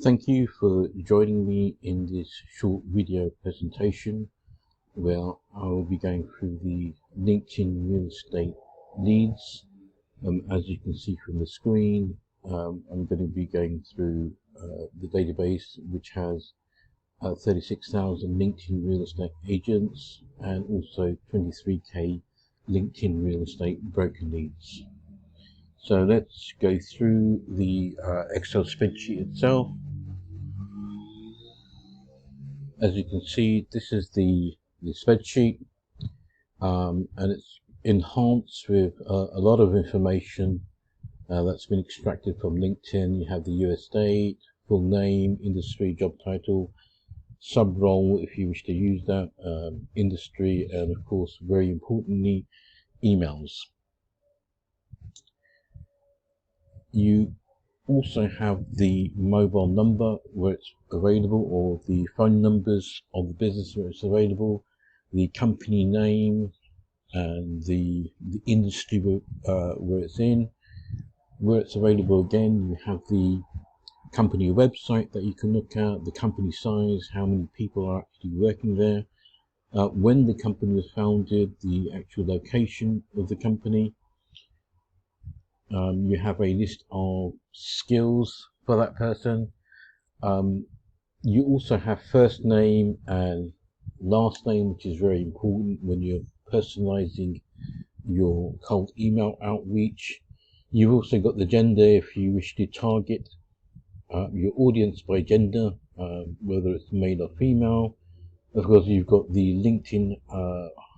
Thank you for joining me in this short video presentation where I will be going through the LinkedIn real estate leads. As you can see from the screen, I'm going to be going through the database, which has 36,000 LinkedIn real estate agents and also 23k LinkedIn real estate broker leads. So let's go through the Excel spreadsheet itself. As you can see, this is the spreadsheet, and it's enhanced with a lot of information that's been extracted from LinkedIn. You have the US date, full name, industry, job title, sub role if you wish to use that, industry, and of course, very importantly, emails. You also have the mobile number where it's available, or the phone numbers of the business where it's available, the company name, and the industry where it's in. Where it's available again, you have the company website that you can look at, the company size, how many people are actually working there, when the company was founded, the actual location of the company. You have a list of skills for that person. You also have first name and last name, which is very important when you're personalizing your cold email outreach. You've also got the gender if you wish to target your audience by gender, whether it's male or female. Of course, you've got the LinkedIn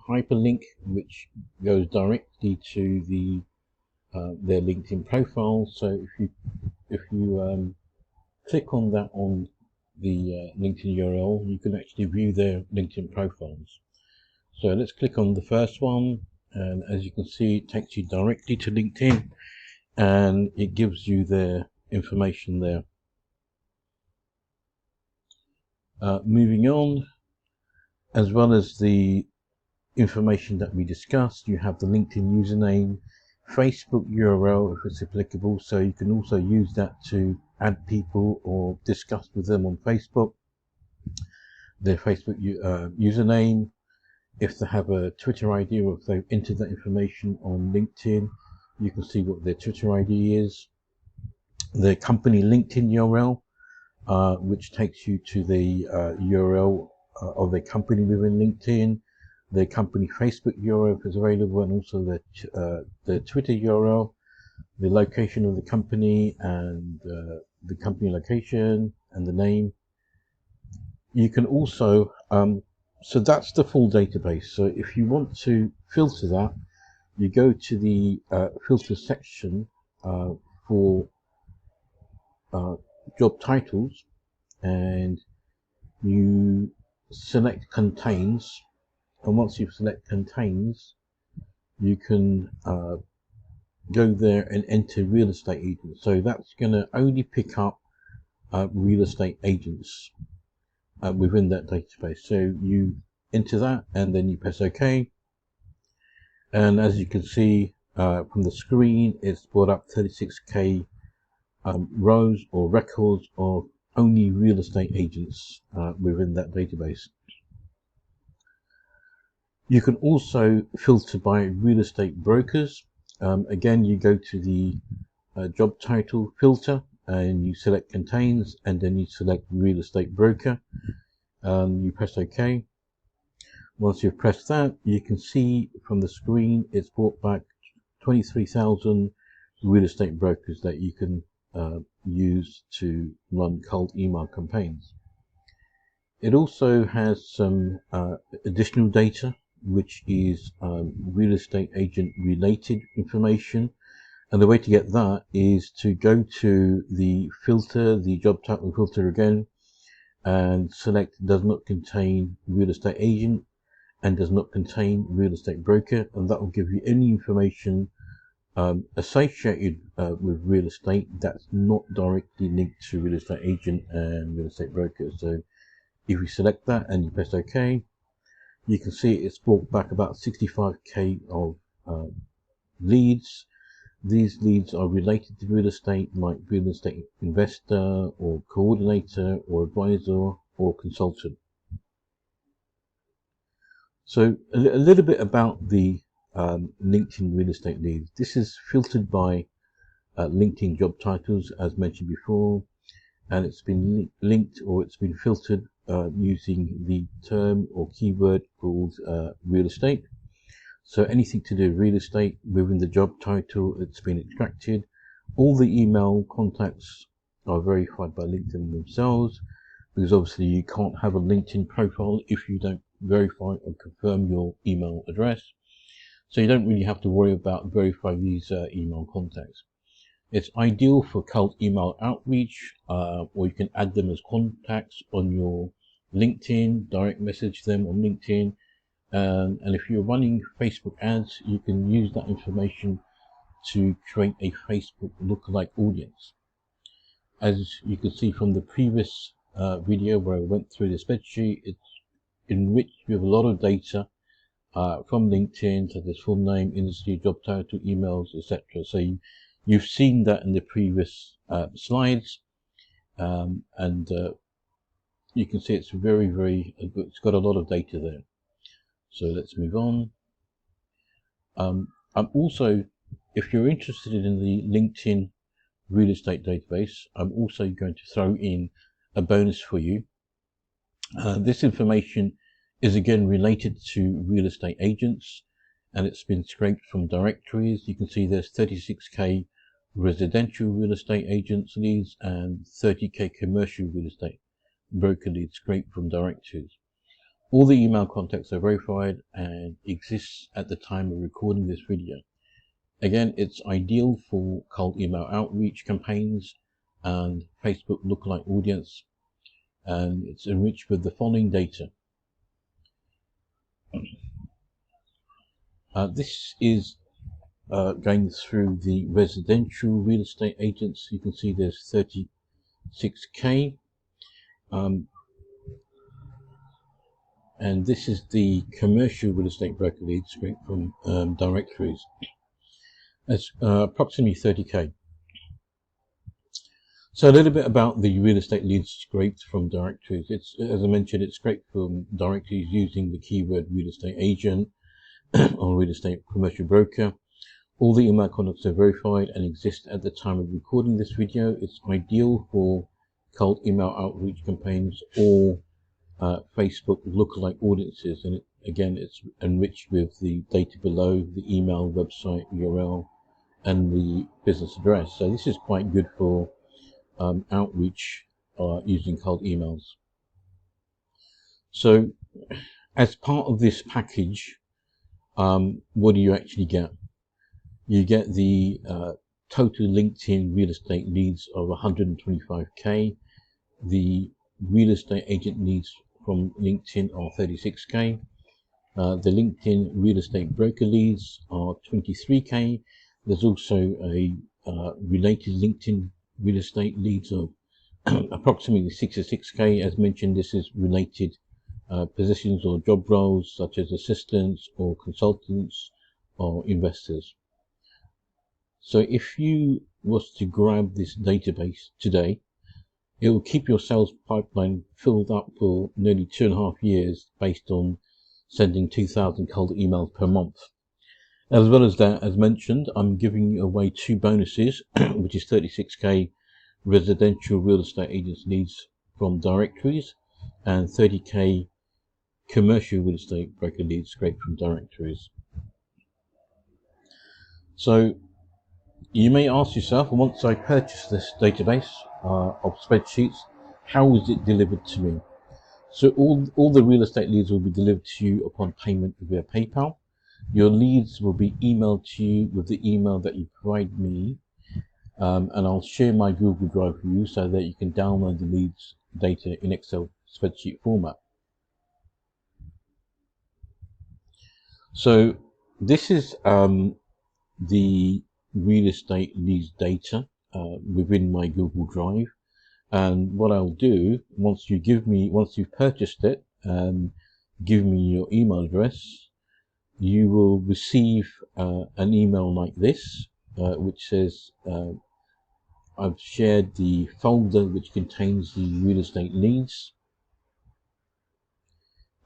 hyperlink, which goes directly to their LinkedIn profile. So if you click on that on the LinkedIn URL, you can actually view their LinkedIn profiles. So let's click on the first one, and as you can see, it takes you directly to LinkedIn and it gives you their information there. Moving on, as well as the information that we discussed, you have the LinkedIn username, Facebook URL if it's applicable, so you can also use that to add people or discuss with them on Facebook, their Facebook username. If they have a Twitter ID, or if they've entered that information on LinkedIn, you can see what their Twitter ID is. Their company LinkedIn URL, which takes you to the URL of their company within LinkedIn, their company Facebook URL if it's available, and also their Twitter URL, the location of the company, and the company location and the name. You can also so that's the full database. So if you want to filter that, you go to the filter section for job titles, and you select contains, and once you select contains, you can go there and enter real estate agents. So that's going to only pick up real estate agents within that database. So you enter that and then you press OK, and as you can see from the screen, it's brought up 36k rows or records of only real estate agents within that database. You can also filter by real estate brokers. Again, you go to the job title filter and you select contains, and then you select real estate broker. You press OK. Once you've pressed that, you can see from the screen it's brought back 23,000 real estate brokers that you can use to run cold email campaigns. It also has some additional data, which is real estate agent related information. And the way to get that is to go to the filter, the job title filter again, and select does not contain real estate agent and does not contain real estate broker, and that will give you any information associated with real estate that's not directly linked to real estate agent and real estate broker. So if you select that and you press OK, you can see it's brought back about 65k of leads, These leads are related to real estate, like real estate investor or coordinator or advisor or consultant. So a little bit about the LinkedIn real estate leads. This is filtered by LinkedIn job titles, as mentioned before, and it's been linked, or it's been filtered using the term or keyword called real estate. So anything to do with real estate within the job title, it's been extracted. All the email contacts are verified by LinkedIn themselves, because obviously you can't have a LinkedIn profile if you don't verify and confirm your email address. So you don't really have to worry about verifying these email contacts. It's ideal for cold email outreach, or you can add them as contacts on your LinkedIn, direct message them on LinkedIn. And if you're running Facebook ads, you can use that information to create a Facebook lookalike audience. As you can see from the previous video where I went through the spreadsheet, it's enriched with a lot of data from LinkedIn, such as full name, industry, job title, emails, etc. So you've seen that in the previous slides, and you can see it's it's got a lot of data there. So let's move on. I'm also, if you're interested in the LinkedIn real estate database, I'm also going to throw in a bonus for you. This information is again related to real estate agents, and it's been scraped from directories. You can see there's 36k residential real estate agents leads and 30k commercial real estate broker leads scraped from directories. All the email contacts are verified and exists at the time of recording this video. Again, it's ideal for cold email outreach campaigns and Facebook lookalike audience, and it's enriched with the following data. This is going through the residential real estate agents. You can see there's 36k, and this is the commercial real estate broker leads straight from directories. That's approximately 30k. So a little bit about the real estate leads scraped from directories. It's, as I mentioned, it's scraped from directories using the keyword real estate agent or real estate commercial broker. All the email contacts are verified and exist at the time of recording this video. It's ideal for cold email outreach campaigns or Facebook lookalike audiences, and again, it's enriched with the data below, the email, website, URL, and the business address. So this is quite good for outreach using cold emails. So as part of this package, what do you actually get? You get the total LinkedIn real estate leads of 125k. The real estate agent leads from LinkedIn are 36k. The LinkedIn real estate broker leads are 23k. There's also a related LinkedIn real estate leads of approximately 66k. As mentioned, this is related positions or job roles such as assistants or consultants or investors. So if you was to grab this database today, it will keep your sales pipeline filled up for nearly 2.5 years based on sending 2,000 cold emails per month. As well as that, as mentioned, I'm giving away 2 bonuses, which is 36k residential real estate agents leads from directories and 30k commercial real estate broker leads scraped from directories. So you may ask yourself, once I purchase this database of spreadsheets, how is it delivered to me? So all the real estate leads will be delivered to you upon payment via PayPal. Your leads will be emailed to you with the email that you provide me, and I'll share my Google Drive for you so that you can download the leads data in Excel spreadsheet format. So this is the real estate leads data within my Google Drive, and what I'll do, once you've purchased it and give me your email address, you will receive an email like this, which says I've shared the folder which contains the real estate leads.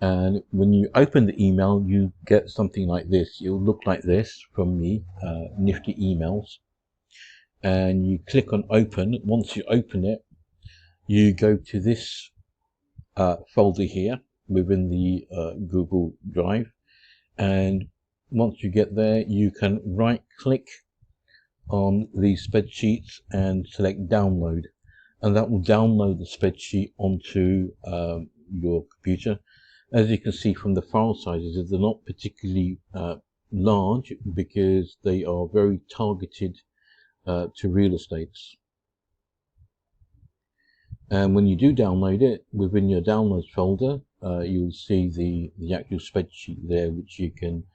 And when you open the email, you get something like this. It'll look like this from me, Nifty Emails. And you click on open. Once you open it, you go to this folder here within the Google Drive. And once you get there, you can right click on the spreadsheets and select download. And that will download the spreadsheet onto your computer. As you can see from the file sizes, they're not particularly large because they are very targeted to real estates. And when you do download it, within your downloads folder, you'll see the actual spreadsheet there, which you can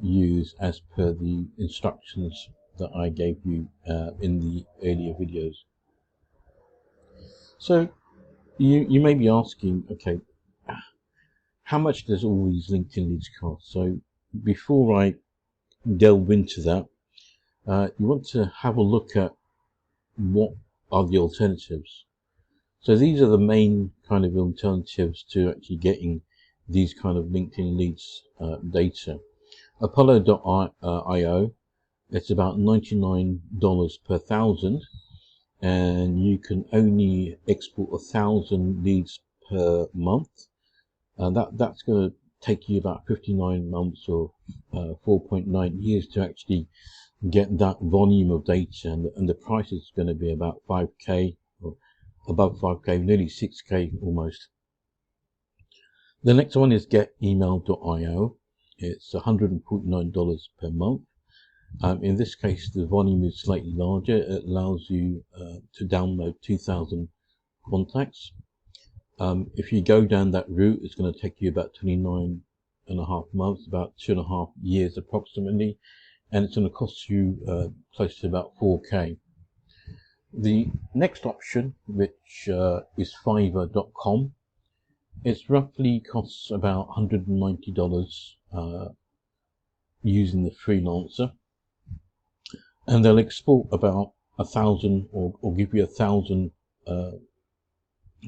use as per the instructions that I gave you in the earlier videos. So you may be asking, okay, how much does all these LinkedIn leads cost? So before I delve into that, you want to have a look at what are the alternatives. So these are the main kind of alternatives to actually getting these kind of LinkedIn leads data. Apollo.io, it's about $99 per 1,000, and you can only export 1,000 leads per month. That's going to take you about 59 months or 4.9 years to actually get that volume of data, and the price is going to be about 5k or above 5k, nearly 6k almost. The next one is getemail.io. It's $149 per month. In this case, the volume is slightly larger. It allows you to download 2,000 contacts. If you go down that route, it's going to take you about 29.5 months, about 2.5 years approximately, and it's going to cost you close to about 4k. The next option, which is Fiverr.com, it roughly costs about $190 using the freelancer, and they'll export about 1,000 or give you 1,000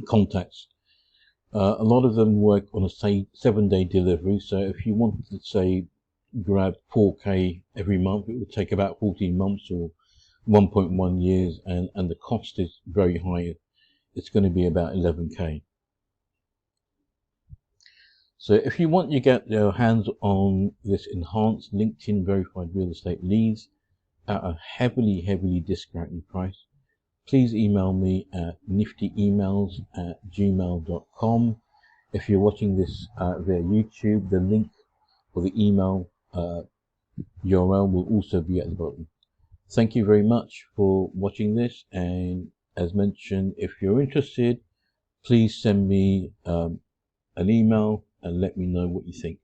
contacts. A lot of them work on a 7-day delivery, so if you wanted to say grab 4k every month, it would take about 14 months or 1.1 years, and the cost is very high. It's going to be about 11k. So if you want to get your hands on this enhanced LinkedIn verified real estate leads at a heavily discounted price, please email me at niftyemails@gmail.com. If you're watching this via YouTube, the link for the email URL will also be at the bottom. Thank you very much for watching this, and as mentioned, if you're interested, please send me an email and let me know what you think.